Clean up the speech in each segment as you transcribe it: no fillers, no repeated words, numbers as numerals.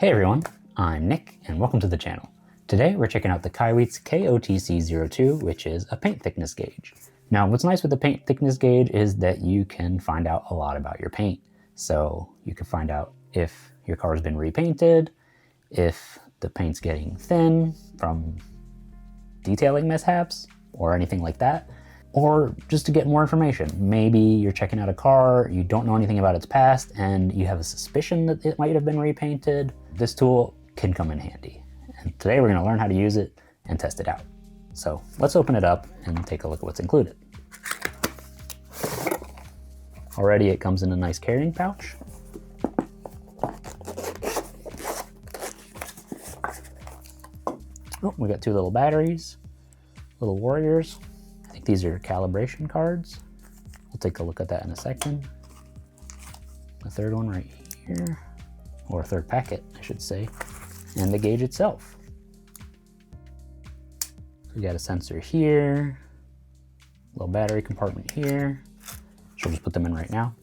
Hey everyone, I'm Nick and welcome to the channel. Today we're checking out the Kaiweets KOTC02, which is a paint thickness gauge. Now what's nice with the paint thickness gauge is that you can find out a lot about your paint. So you can find out if your car's been repainted, if the paint's getting thin from detailing mishaps or anything like that, or just to get more information. Maybe you're checking out a car, you don't know anything about its past, and you have a suspicion that it might have been repainted. This tool can come in handy. And today we're gonna learn how to use it and test it out. So let's open it up and take a look at what's included. Already it comes in a nice carrying pouch. Oh, we got two little batteries, little warriors. I think these are calibration cards. We'll take a look at that in a second. The third one right here, or third packet, I should say, and the gauge itself. So we got a sensor here, little battery compartment here. So we'll just put them in right now.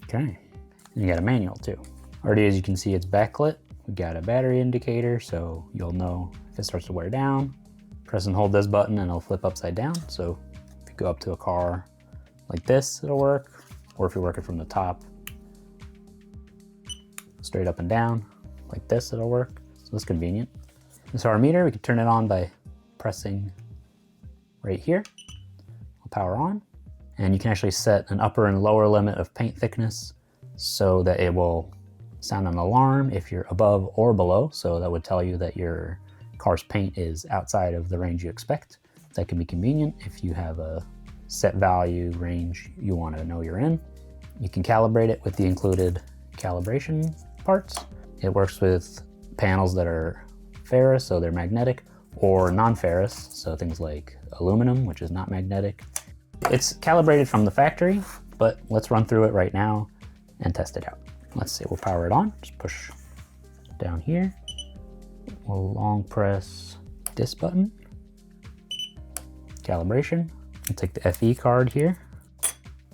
Okay, and you got a manual too. Already, as you can see, it's backlit. We got a battery indicator, so you'll know if it starts to wear down. Press and hold this button and it'll flip upside down. So if you go up to a car like this, it'll work. Or if you're working from the top, straight up and down, like this, it'll work. So it's convenient. And so our meter, we can turn it on by pressing right here. It'll power on. And you can actually set an upper and lower limit of paint thickness so that it will sound an alarm if you're above or below. So that would tell you that your car's paint is outside of the range you expect. That can be convenient if you have a set value range you want to know you're in. You can calibrate it with the included calibration parts. It works with panels that are ferrous, so they're magnetic, or non-ferrous, so things like aluminum, which is not magnetic. It's calibrated from the factory, but let's run through it right now and test it out. Let's see, we'll power it on. Just push down here. We'll long press this button. Calibration. We'll take the FE card here.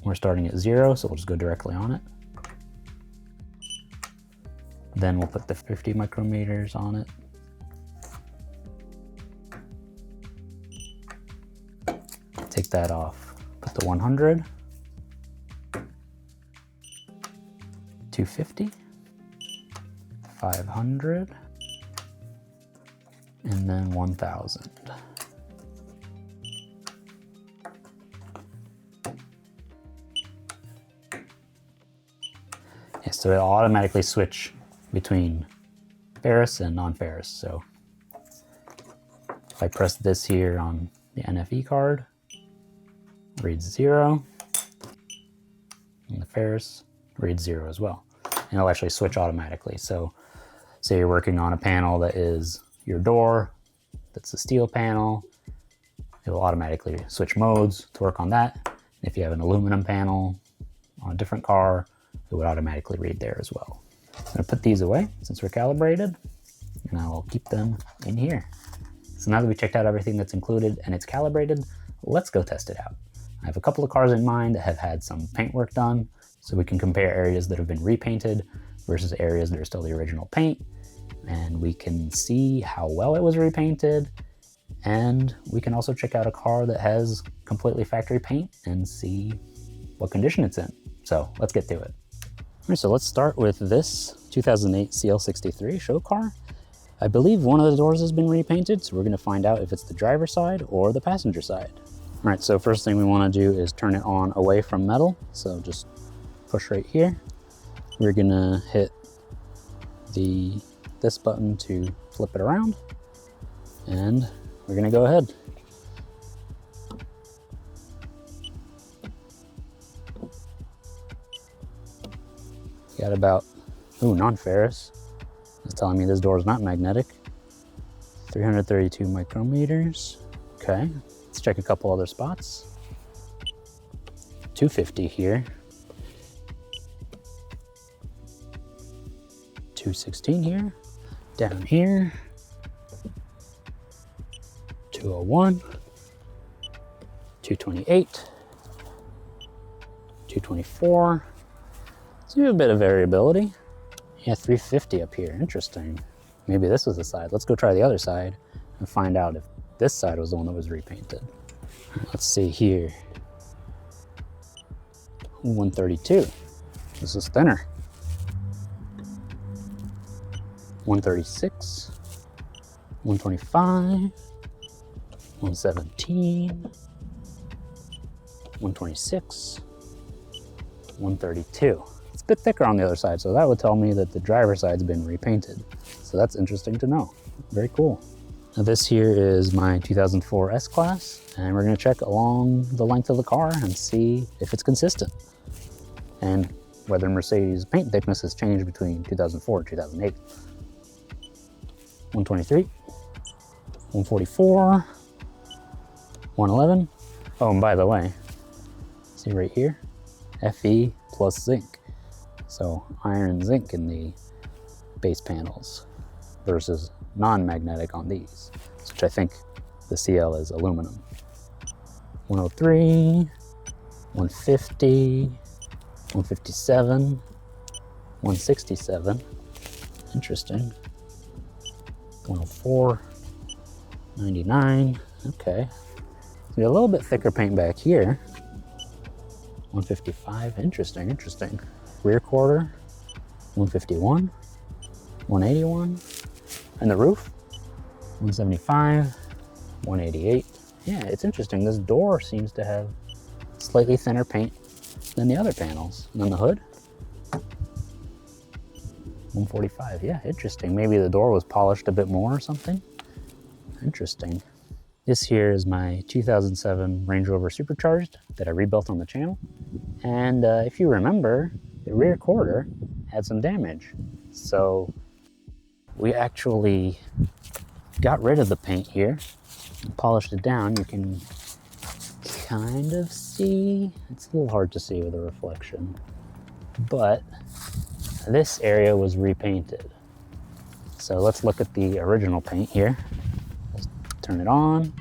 We're starting at 0, so we'll just go directly on it. Then we'll put the 50 micrometers on it. Take that off. Put the 100. 250, 500, and then 1000. Yeah, so it'll automatically switch between ferrous and non-ferrous. So if I press this here on the NFE card, reads 0, and the ferrous reads 0 as well. And it'll actually switch automatically. So say you're working on a panel that is your door, that's a steel panel, it will automatically switch modes to work on that. And if you have an aluminum panel on a different car, it would automatically read there as well. I'm gonna put these away since we're calibrated, and I'll keep them in here. So now that we checked out everything that's included and it's calibrated, let's go test it out. I have a couple of cars in mind that have had some paint work done, so we can compare areas that have been repainted versus areas that are still the original paint. And we can see how well it was repainted. And we can also check out a car that has completely factory paint and see what condition it's in. So let's get to it. All right, so let's start with this 2008 CL63 show car. I believe one of the doors has been repainted, so we're gonna find out if it's the driver's side or the passenger side. All right, so first thing we wanna do is turn it on away from metal. So just push right here. We're gonna hit this button to flip it around, and we're gonna go ahead. Got about, non-ferrous. It's telling me this door is not magnetic. 332 micrometers. Okay, let's check a couple other spots. 250 here. 216 here, down here, 201, 228, 224. So you have a bit of variability. Yeah, 350 up here, interesting. Maybe this was the side. Let's go try the other side and find out if this side was the one that was repainted. Let's see here. 132. This is thinner. 136. 125. 117. 126. 132. It's a bit thicker on the other side, so that would tell me that the driver's side's been repainted. So that's interesting to know. Very cool. Now this here is my 2004 S-Class, and we're gonna check along the length of the car and see if it's consistent, and whether Mercedes paint thickness has changed between 2004 and 2008. 123, 144, 111. Oh, and by the way, see right here, Fe plus zinc. So iron and zinc in the base panels versus non-magnetic on these, which I think the CL is aluminum. 103, 150, 157, 167, interesting. 104, 99, okay. So a little bit thicker paint back here. 155, interesting, interesting. Rear quarter, 151, 181, and the roof, 175, 188. Yeah, it's interesting. This door seems to have slightly thinner paint than the other panels. And then the hood, 145. Yeah, interesting. Maybe the door was polished a bit more or something. Interesting. This here is my 2007 Range Rover Supercharged that I rebuilt on the channel. And if you remember, the rear quarter had some damage. So we actually got rid of the paint here, polished it down. You can kind of see, it's a little hard to see with the reflection, but this area was repainted. So let's look at the original paint here. Let's turn it on,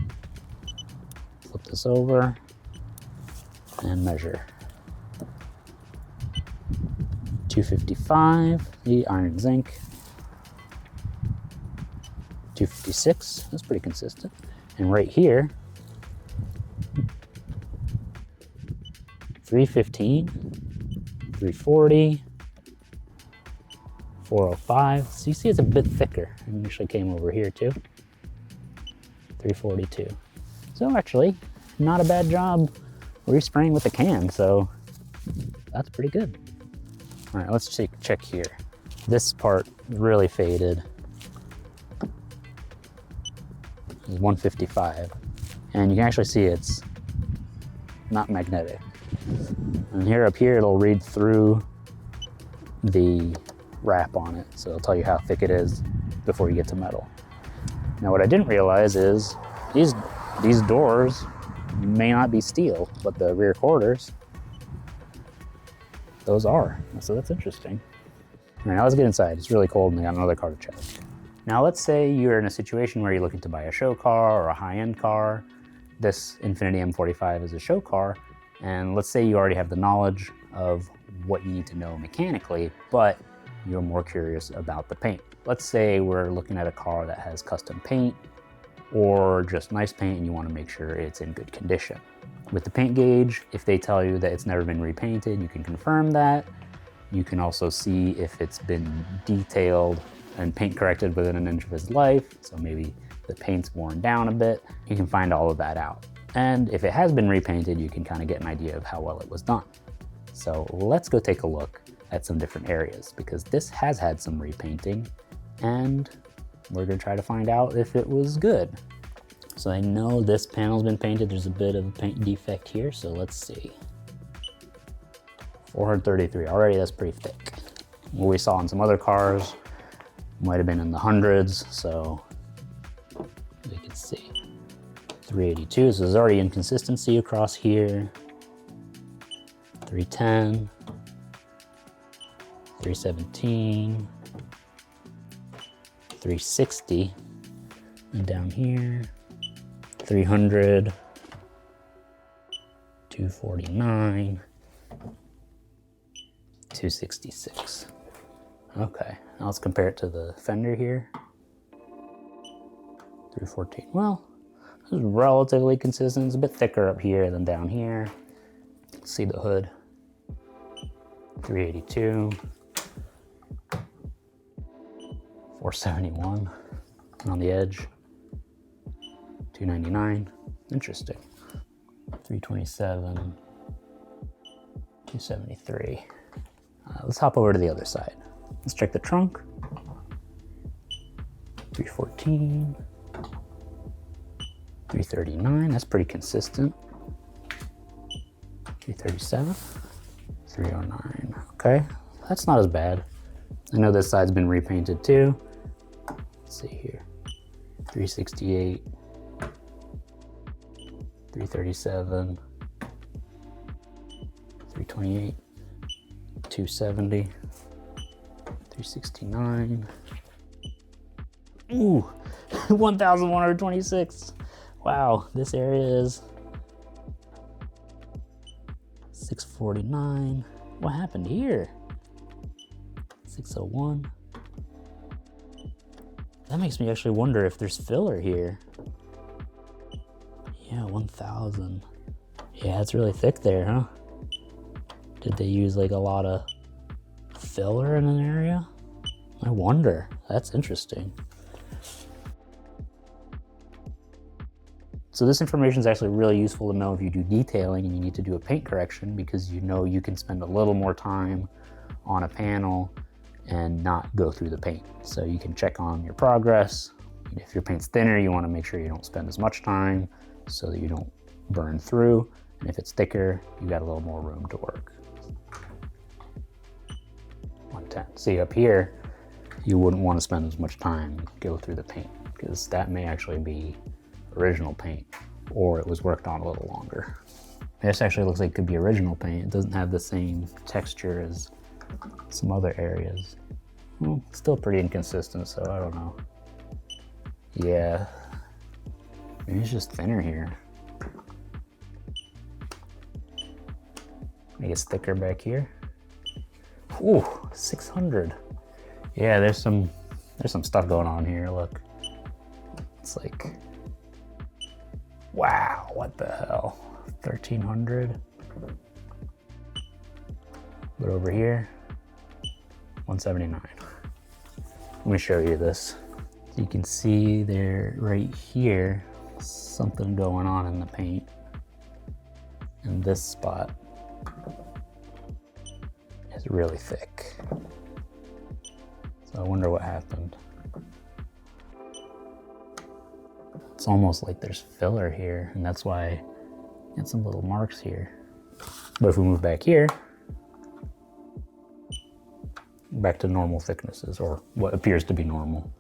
flip this over, and measure. 255, the iron zinc. 256, that's pretty consistent. And right here, 315, 340, 405. So you see it's a bit thicker. It actually came over here too. 342. So actually, not a bad job respraying with the can, so that's pretty good. All right, let's check here. This part really faded. It's 155. And you can actually see it's not magnetic. And here up here, it'll read through the wrap on it. So it'll tell you how thick it is before you get to metal. Now what I didn't realize is these doors may not be steel, but the rear quarters, those are. So that's interesting. All right, now let's get inside. It's really cold and I got another car to check. Now let's say you're in a situation where you're looking to buy a show car or a high-end car. This Infiniti M45 is a show car. And let's say you already have the knowledge of what you need to know mechanically, but you're more curious about the paint. Let's say we're looking at a car that has custom paint or just nice paint and you want to make sure it's in good condition. With the paint gauge, if they tell you that it's never been repainted, you can confirm that. You can also see if it's been detailed and paint corrected within an inch of its life. So maybe the paint's worn down a bit. You can find all of that out. And if it has been repainted, you can kind of get an idea of how well it was done. So let's go take a look at some different areas because this has had some repainting and we're gonna try to find out if it was good. So I know this panel's been painted. There's a bit of a paint defect here, so let's see. 433, already that's pretty thick. What we saw in some other cars might have been in the hundreds, so we can see. 382, so there's already inconsistency across here. 310, 317, 360, and down here, 300, 249, 266. Okay, now let's compare it to the fender here. 314. Well, this is relatively consistent. It's a bit thicker up here than down here. Let's see the hood. 382. 471 on the edge. 299. Interesting. 327. 273. Let's hop over to the other side. Let's check the trunk. 314. 339. That's pretty consistent. 337. 309. Okay, that's not as bad. I know this side's been repainted too. Let's see here. 368. 337. 328. 270. 369. Ooh, 1,126. Wow, this area is 649. What happened here? 601. That makes me actually wonder if there's filler here. Yeah, 1,000. Yeah, it's really thick there, huh? Did they use like a lot of filler in an area? I wonder. That's interesting. So this information is actually really useful to know if you do detailing and you need to do a paint correction, because you know you can spend a little more time on a panel and not go through the paint. So you can check on your progress. If your paint's thinner, you want to make sure you don't spend as much time so that you don't burn through. And if it's thicker, you got a little more room to work. 110. See, up here, you wouldn't want to spend as much time go through the paint, because that may actually be original paint, or it was worked on a little longer. This actually looks like it could be original paint. It doesn't have the same texture as some other areas. Well, it's still pretty inconsistent, so I don't know. Yeah, maybe it's just thinner here. Maybe it's thicker back here. Ooh, 600. Yeah, there's some stuff going on here. Look, it's like, wow, what the hell? 1,300. But over here, 179. Let me show you this. You can see there, right here, something going on in the paint. In this spot is really thick. So I wonder what happened. It's almost like there's filler here, and that's why I get some little marks here. But if we move back here, back to normal thicknesses, or what appears to be normal.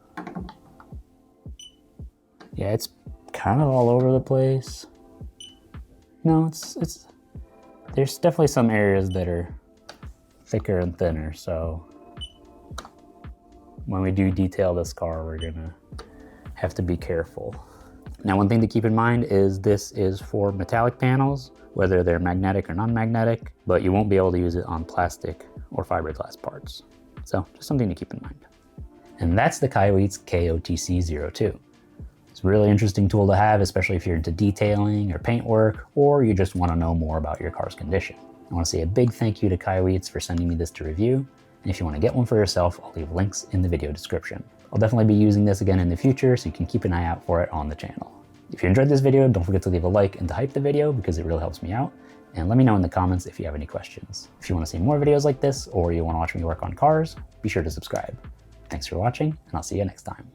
Yeah, it's kind of all over the place. No, there's definitely some areas that are thicker and thinner, so when we do detail this car, we're gonna have to be careful. Now, one thing to keep in mind is this is for metallic panels, whether they're magnetic or non-magnetic, but you won't be able to use it on plastic or fiberglass parts. So just something to keep in mind. And that's the Kaiweets KOTC02. It's a really interesting tool to have, especially if you're into detailing or paint work, or you just want to know more about your car's condition. I want to say a big thank you to Kaiweets for sending me this to review. And if you want to get one for yourself, I'll leave links in the video description. I'll definitely be using this again in the future, so you can keep an eye out for it on the channel. If you enjoyed this video, don't forget to leave a like and to hype the video, because it really helps me out. And let me know in the comments if you have any questions. If you want to see more videos like this, or you want to watch me work on cars, be sure to subscribe. Thanks for watching, and I'll see you next time.